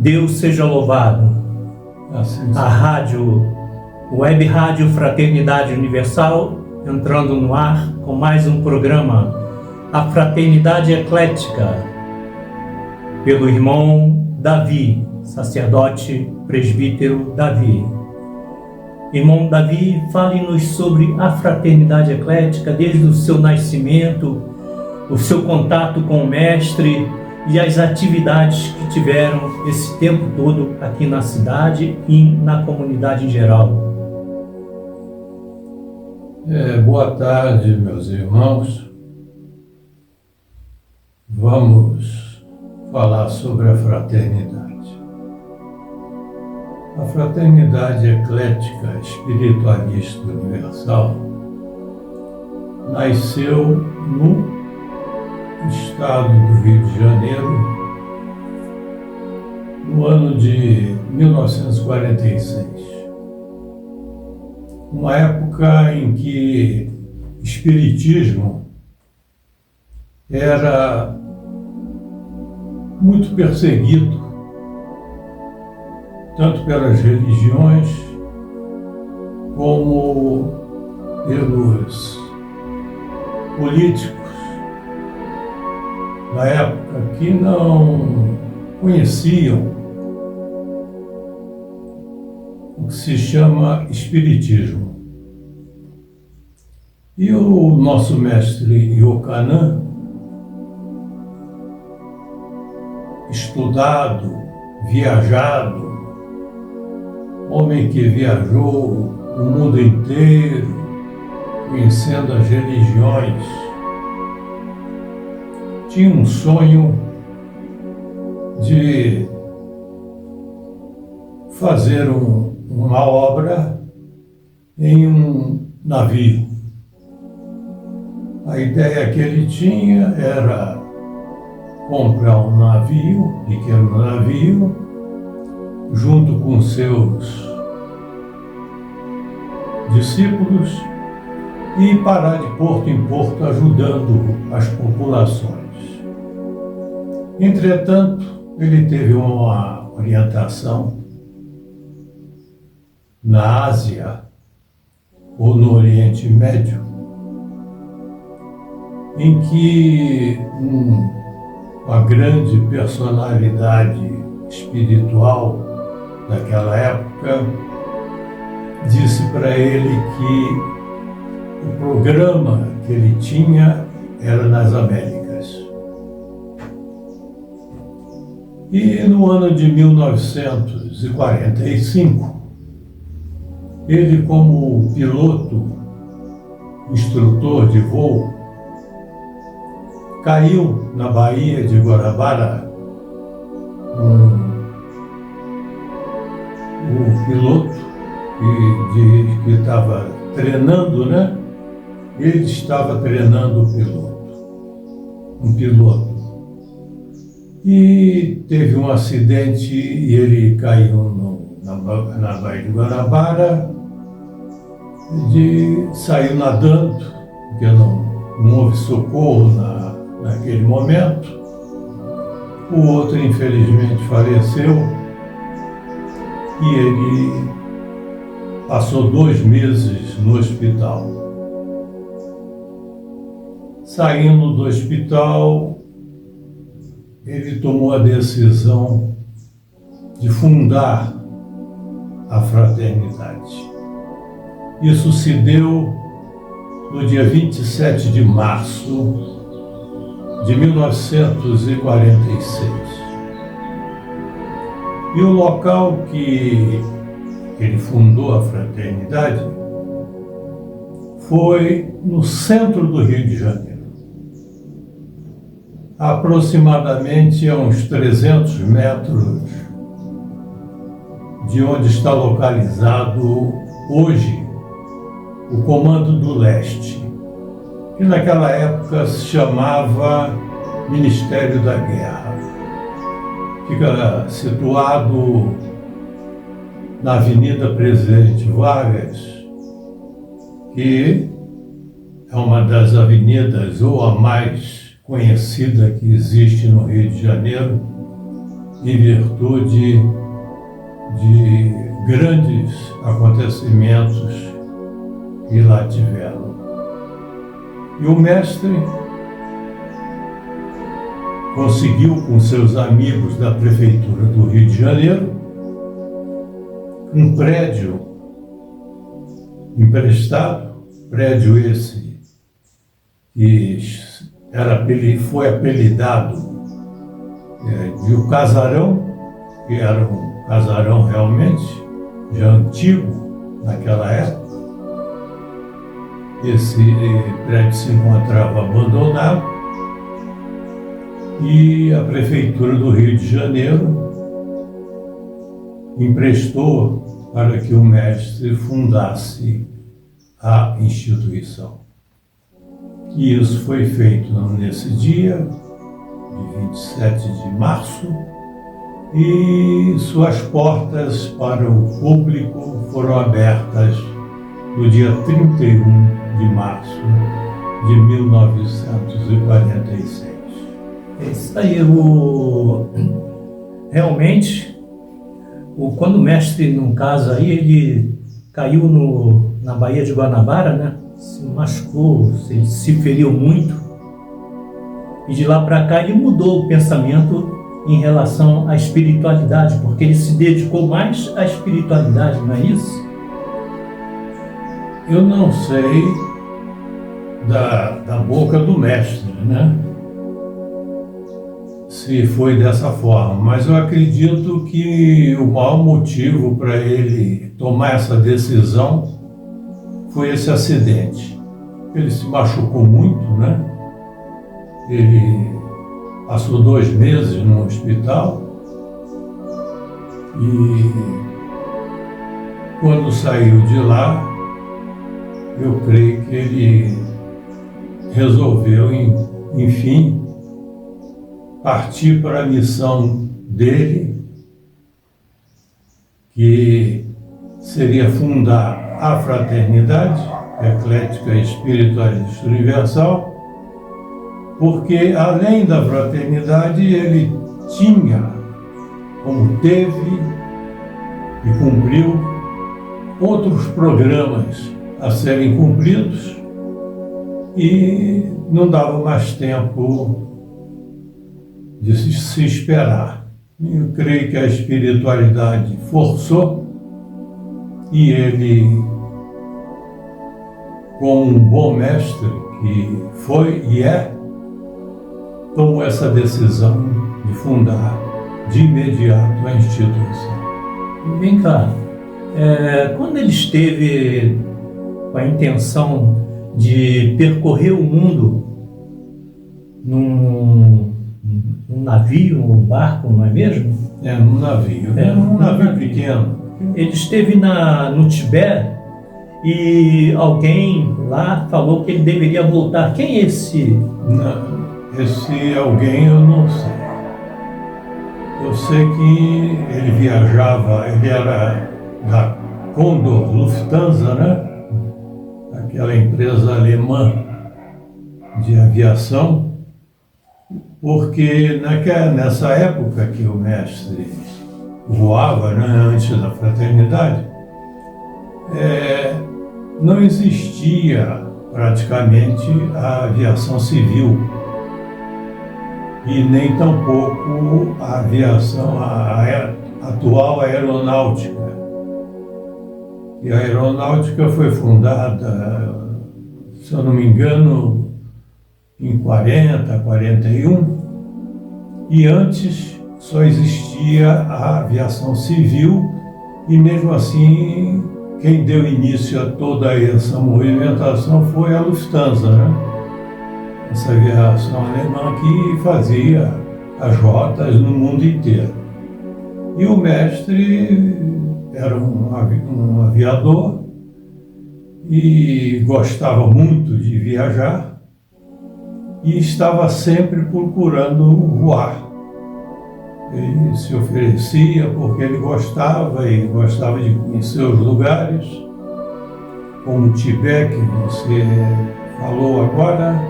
Deus seja louvado. Assim A rádio, Web Rádio Fraternidade Universal, entrando no ar com mais um programa, a Fraternidade Eclética, pelo irmão Davi, sacerdote presbítero Davi. Irmão Davi, fale-nos sobre a Fraternidade Eclética desde o seu nascimento, o seu contato com o Mestre e as atividades que tiveram esse tempo todo aqui na cidade e na comunidade em geral. Boa tarde, meus irmãos. Vamos falar sobre a fraternidade. A Fraternidade Eclética Espiritualista Universal nasceu no estado do Rio de Janeiro, no ano de 1946. Uma época em que o espiritismo era muito perseguido, tanto pelas religiões como pelos políticos da época, que não conheciam o que se chama espiritismo. E o nosso mestre Yohanan, estudado, viajado, homem que viajou o mundo inteiro, conhecendo as religiões, tinha um sonho de fazer uma obra em um navio. A ideia que ele tinha era comprar um navio, pequeno navio, junto com seus discípulos, e parar de porto em porto ajudando as populações. Entretanto, ele teve uma orientação na Ásia ou no Oriente Médio, em que uma grande personalidade espiritual daquela época disse para ele que o programa que ele tinha era nas Américas. E no ano de 1945, ele, como piloto, instrutor de voo, caiu na Baía de Guanabara. O piloto que estava treinando, né? Ele estava treinando um piloto. E teve um acidente e ele caiu na Baía de Guanabara, saiu nadando, porque não houve socorro naquele momento. O outro, infelizmente, faleceu e ele passou 2 meses no hospital. Saindo do hospital, ele tomou a decisão de fundar a fraternidade. Isso se deu no dia 27 de março de 1946. E o local que ele fundou a fraternidade foi no centro do Rio de Janeiro, aproximadamente a uns 300 metros de onde está localizado hoje o Comando do Leste, que naquela época se chamava Ministério da Guerra. Fica situado na Avenida Presidente Vargas, que é uma das avenidas ou a mais conhecida que existe no Rio de Janeiro em virtude de grandes acontecimentos que lá tiveram. E o mestre conseguiu, com seus amigos da Prefeitura do Rio de Janeiro, um prédio emprestado, prédio esse que foi apelidado de o Casarão, que era um casarão realmente já antigo naquela época. Esse prédio se encontrava abandonado e a Prefeitura do Rio de Janeiro emprestou para que o mestre fundasse a instituição. E isso foi feito nesse dia, de 27 de março, e suas portas para o público foram abertas no dia 31 de março de 1946. É isso aí. Realmente, quando o mestre, no caso aí, ele caiu na Baía de Guanabara, né? Se machucou, se feriu muito. E de lá para cá ele mudou o pensamento em relação à espiritualidade, porque ele se dedicou mais à espiritualidade, não é isso? Eu não sei da boca do mestre, né? Se foi dessa forma, mas eu acredito que o maior motivo para ele tomar essa decisão foi esse acidente. Ele se machucou muito, né? Ele passou 2 meses no hospital e quando saiu de lá, eu creio que ele resolveu, enfim, partir para a missão dele, que seria fundar a Fraternidade Eclética Espiritualista Universal, porque além da fraternidade ele tinha, como teve e cumpriu, outros programas a serem cumpridos e não dava mais tempo de se esperar. Eu creio que a espiritualidade forçou e ele, como um bom mestre que foi e é, tomou essa decisão de fundar de imediato a instituição. Vem cá, quando ele esteve com a intenção de percorrer o mundo num navio, num barco, não é mesmo? Num navio. Um navio pequeno. Ele esteve no Tibete e alguém lá falou que ele deveria voltar. Quem é esse? Esse alguém eu não sei. Eu sei que ele viajava, ele era da Condor Lufthansa, né? Aquela empresa alemã de aviação, porque nessa época que o mestre voava, né, antes da fraternidade, não existia praticamente a aviação civil e nem tampouco a aviação, a atual aeronáutica. E a aeronáutica foi fundada, se eu não me engano, em 40, 41, e antes só existia a aviação civil e mesmo assim quem deu início a toda essa movimentação foi a Lufthansa, né? Essa aviação alemã que fazia as rotas no mundo inteiro. E o mestre era um aviador e gostava muito de viajar e estava sempre procurando voar. Ele se oferecia porque ele gostava e gostava de conhecer os lugares, como o Tibete, que você falou agora,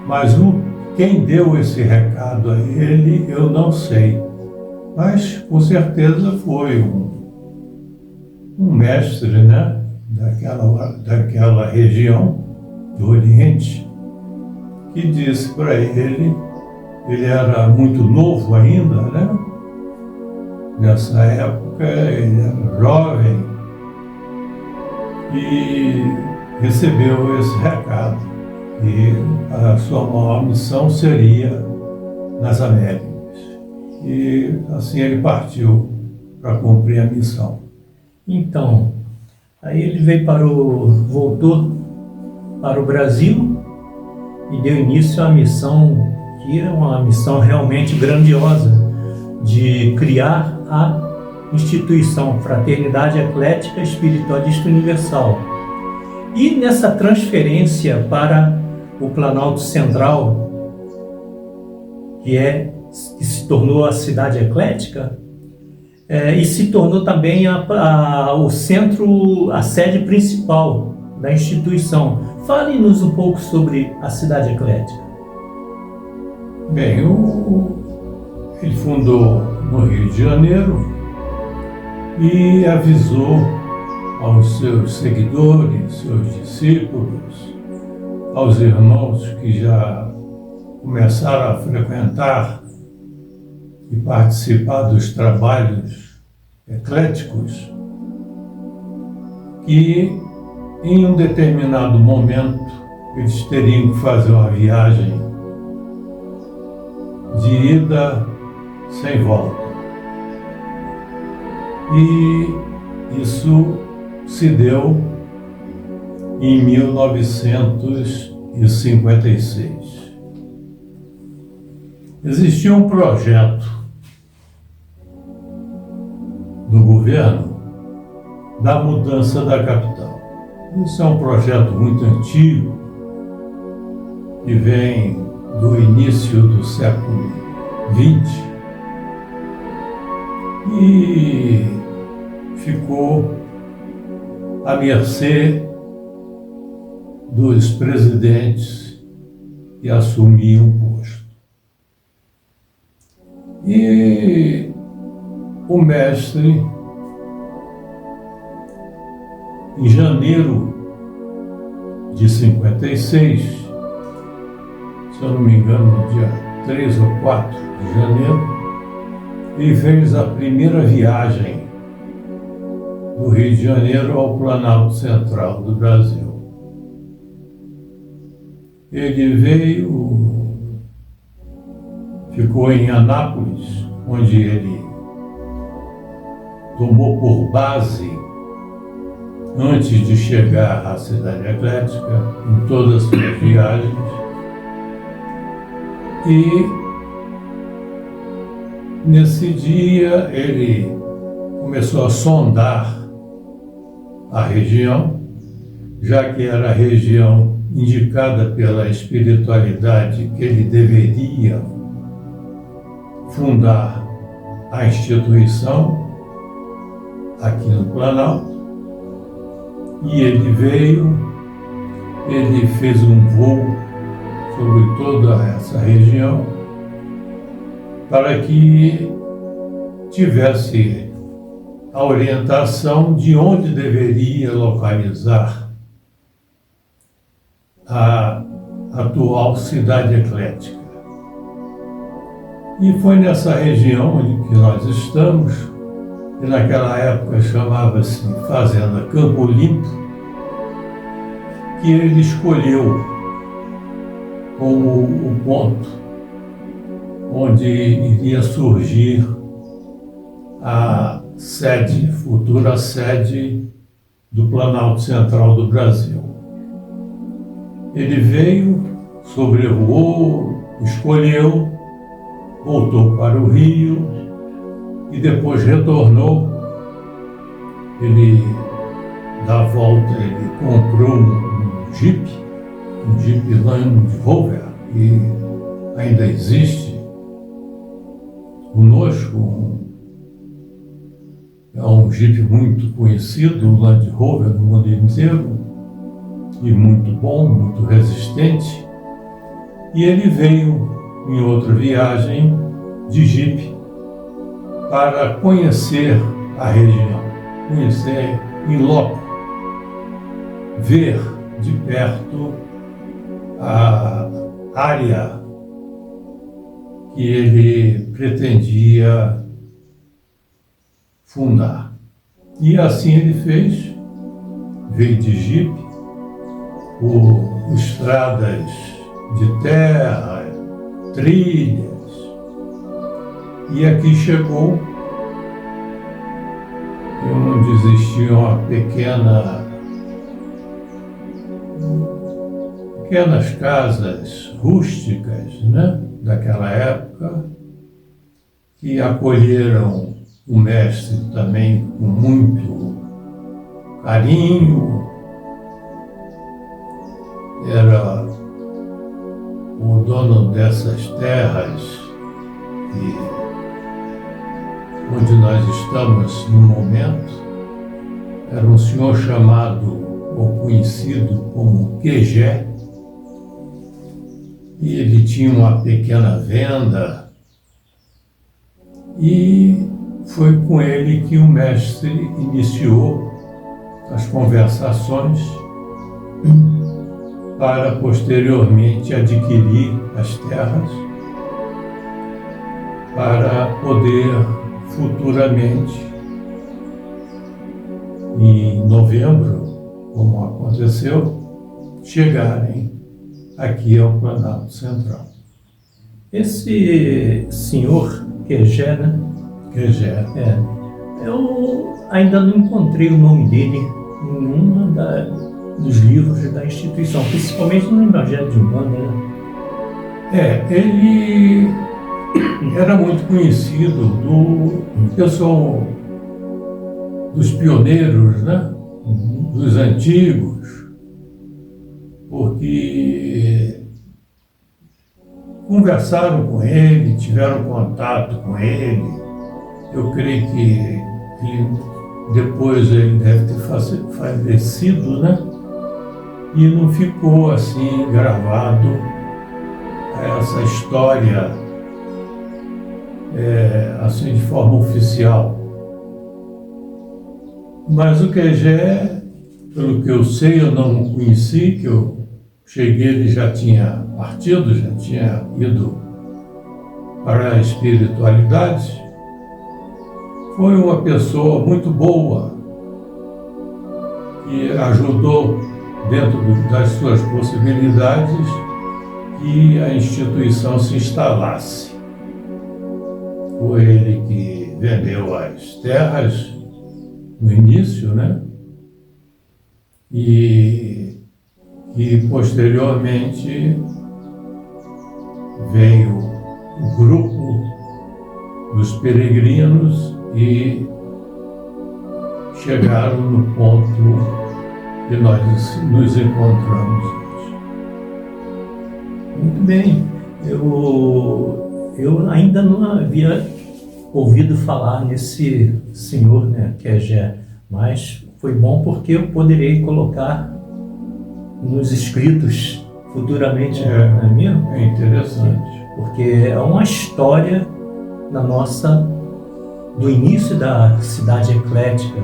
mas quem deu esse recado a ele, eu não sei. Mas, com certeza, foi um mestre, né, daquela região do Oriente, que disse para ele era muito novo ainda, né? Nessa época, ele era jovem e recebeu esse recado. E a sua maior missão seria nas Américas. E assim ele partiu para cumprir a missão. Então, aí ele voltou para o Brasil e deu início à missão, que é uma missão realmente grandiosa, de criar a instituição Fraternidade Eclética Espiritualista Universal. E nessa transferência para o Planalto Central, que se tornou a Cidade Eclética, e se tornou também o centro, a sede principal da instituição. Fale-nos um pouco sobre a Cidade Eclética. Bem, ele fundou no Rio de Janeiro e avisou aos seus seguidores, seus discípulos, aos irmãos que já começaram a frequentar e participar dos trabalhos ecléticos, que em um determinado momento eles teriam que fazer uma viagem de ida sem volta. E isso se deu em 1956. Existia um projeto do governo da mudança da capital. Isso é um projeto muito antigo, que vem do início do século XX e ficou à mercê dos presidentes que assumiam o posto. E o mestre, em janeiro de 56, se eu não me engano, no dia 3 ou 4 de janeiro, ele fez a primeira viagem do Rio de Janeiro ao Planalto Central do Brasil. Ele veio, ficou em Anápolis, onde ele tomou por base, antes de chegar à Cidade Eclética, em todas as suas viagens. E nesse dia ele começou a sondar a região, já que era a região indicada pela espiritualidade que ele deveria fundar a instituição aqui no Planalto. E ele veio, ele fez um voo sobre toda essa região para que tivesse a orientação de onde deveria localizar a atual Cidade Eclética. E foi nessa região em que nós estamos, que naquela época chamava-se Fazenda Campo Limpo, que ele escolheu como o ponto onde iria surgir a futura sede do Planalto Central do Brasil. Ele veio, sobrevoou, escolheu, voltou para o Rio e depois retornou. Ele, da volta, ele comprou um Jeep Land Rover, que ainda existe conosco. É um Jeep muito conhecido, um Land Rover no mundo inteiro, e muito bom, muito resistente. E ele veio em outra viagem de Jeep para conhecer a região, conhecer em loco, ver de perto a área que ele pretendia fundar. E assim ele fez, veio de jipe, por estradas de terra, trilhas, e aqui chegou e onde existia uma pequenas casas rústicas, né, daquela época, que acolheram o mestre também com muito carinho. Era o dono dessas terras onde nós estamos no momento, era um senhor chamado ou conhecido como Quejé, e ele tinha uma pequena venda, e foi com ele que o mestre iniciou as conversações para posteriormente adquirir as terras, para poder futuramente, em novembro, como aconteceu, chegarem aqui ao Planalto Central. Esse senhor Quejé, né? Quejé. Eu ainda não encontrei o nome dele em nenhum dos livros da instituição, principalmente no Evangelho de Umbanda, né? Ele era muito conhecido do pessoal, dos pioneiros, né? Dos antigos, porque conversaram com ele, tiveram contato com ele. Eu creio que depois ele deve ter falecido, né? E não ficou assim gravado essa história assim de forma oficial. Mas o Quejé, pelo que eu sei, eu não o conheci, que eu cheguei, ele já tinha partido, já tinha ido para a espiritualidade. Foi uma pessoa muito boa, que ajudou, dentro das suas possibilidades, que a instituição se instalasse. Foi ele que vendeu as terras no início, né? E posteriormente veio o grupo dos peregrinos e chegaram no ponto que nós nos encontramos hoje. Muito bem. Eu ainda não havia ouvido falar nesse senhor, né, Quejé, mas foi bom porque eu poderei colocar nos escritos futuramente, não é mesmo? É interessante. Porque é uma história do início da cidade eclética.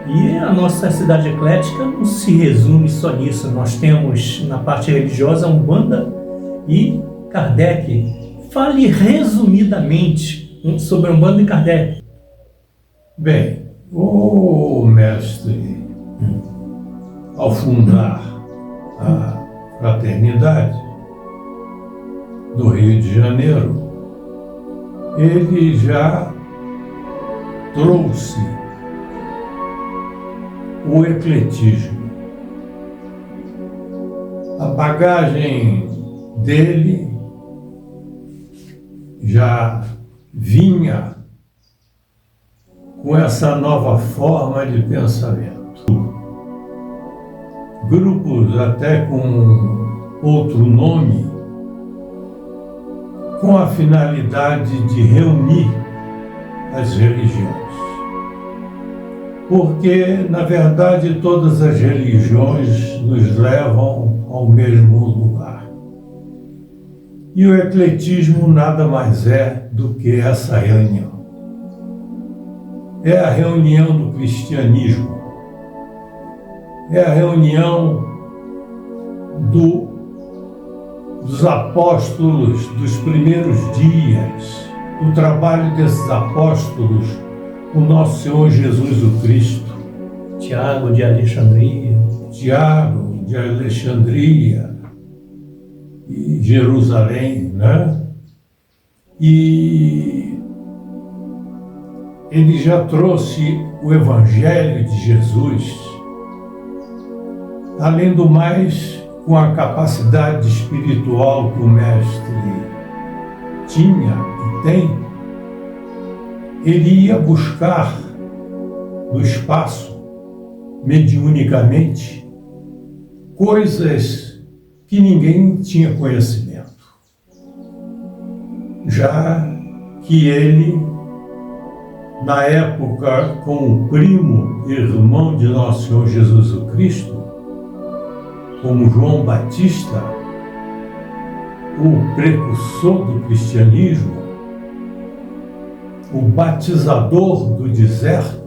E a nossa cidade eclética não se resume só nisso. Nós temos na parte religiosa Umbanda e Kardec. Fale resumidamente sobre Umbanda e Kardec. Bem, o mestre, ao fundar a Fraternidade do Rio de Janeiro, ele já trouxe o ecletismo. A bagagem dele já vinha com essa nova forma de pensamento. Grupos até com outro nome, com a finalidade de reunir as religiões. Porque, na verdade, todas as religiões nos levam ao mesmo lugar. E o ecletismo nada mais é do que essa reunião. é a reunião do cristianismo, é a reunião dos apóstolos dos primeiros dias, do trabalho desses apóstolos, o nosso Senhor Jesus o Cristo. Tiago de Alexandria. Tiago de Alexandria e Jerusalém, né? E ele já trouxe o Evangelho de Jesus, além do mais, com a capacidade espiritual que o Mestre tinha e tem, ele ia buscar no espaço, mediunicamente, coisas que ninguém tinha conhecimento. Já que ele, na época, como primo e irmão de nosso Senhor Jesus o Cristo, como João Batista, o precursor do cristianismo, o batizador do deserto,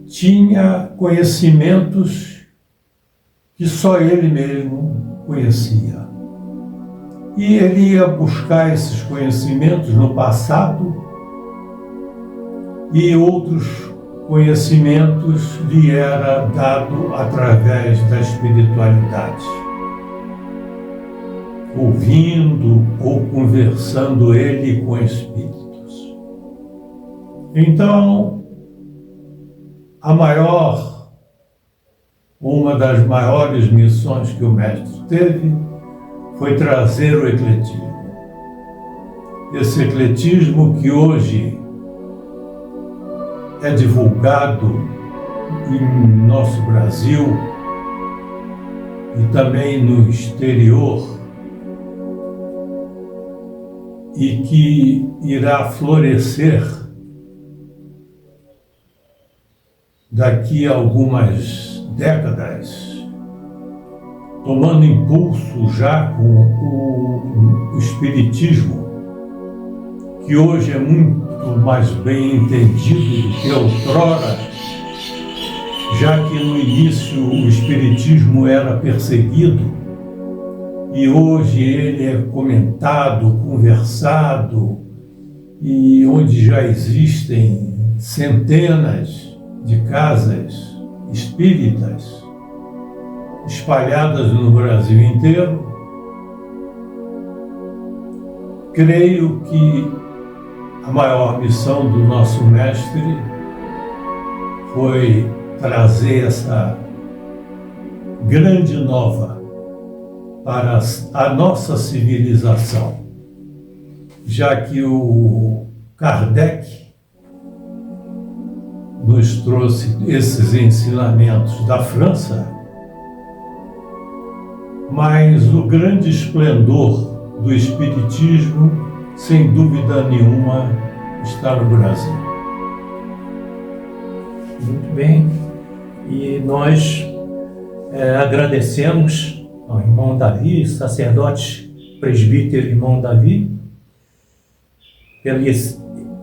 tinha conhecimentos que só ele mesmo conhecia. E ele ia buscar esses conhecimentos no passado e outros conhecimentos lhe era dado através da espiritualidade, ouvindo ou conversando ele com espíritos. Então, uma das maiores missões que o Mestre teve foi trazer o ecletismo. Esse ecletismo que hoje é divulgado em nosso Brasil e também no exterior, e que irá florescer daqui a algumas décadas, tomando impulso já com o Espiritismo, que hoje é muito mais bem entendido do que outrora, já que no início o Espiritismo era perseguido e hoje ele é comentado, conversado, e onde já existem centenas de casas espíritas espalhadas no Brasil inteiro. Creio que a maior missão do nosso Mestre foi trazer essa grande nova para a nossa civilização, já que o Kardec nos trouxe esses ensinamentos da França, mas o grande esplendor do Espiritismo, sem dúvida nenhuma, está no Brasil. Muito bem. E nós agradecemos ao irmão Davi, sacerdote presbítero irmão Davi, pelo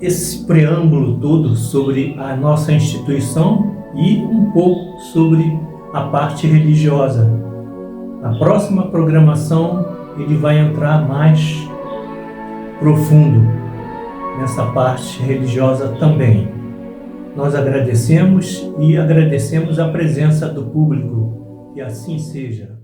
esse preâmbulo todo sobre a nossa instituição e um pouco sobre a parte religiosa. Na próxima programação ele vai entrar mais profundo nessa parte religiosa também. Nós agradecemos e agradecemos a presença do público. Que assim seja.